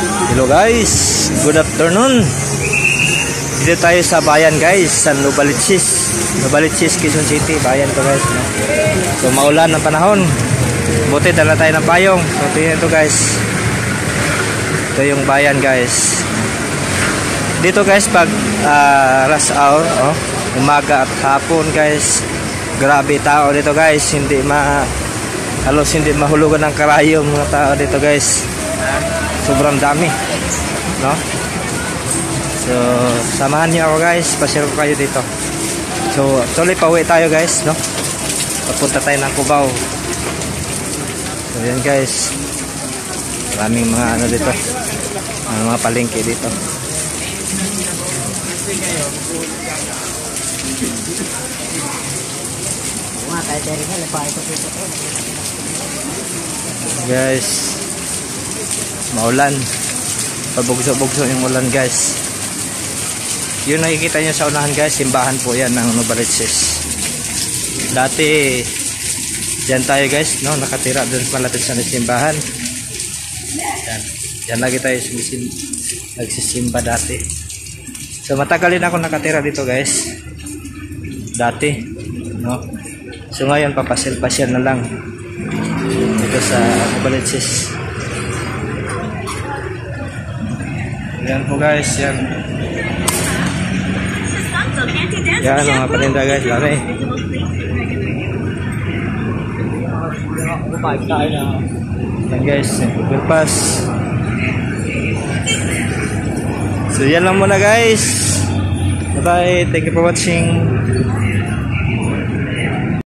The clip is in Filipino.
Hello guys, good afternoon. Dito tayo sa bayan guys, sa Novaliches, Quezon City. Bayan to guys, no? So maulan ng panahon. Buti dala tayo ng payong. So tingnan ito guys. Ito yung bayan guys. Dito guys pag rush hour, umaga at hapon guys. Grabe tao dito guys, halos hindi mahulugan ng karayom mga tao dito guys. Sobrang dami, no? So samahan niyo ako guys, pasyal ko kayo dito. So actually pauwi tayo guys, no? Papunta tayo ng Cubao. So yan guys, maraming mga ano dito, mga palengke dito. Guys, maulan, pabugso-bugso yung ulan guys. Yun nakikita nyo sa unahan guys, simbahan po yan ng Novaliches. Dati dyan tayo guys, no? Nakatira dun malapit sa simbahan. Yan lagi tayo nagsisimba dati. So matagal din ako nakatira dito guys dati, no? So ngayon papasyal-pasyal na lang dito sa Novaliches. Yan po guys, yan. Yan mga paninda guys, lari. Yan guys, overpass. So yan lang muna guys. Bye bye, thank you for watching.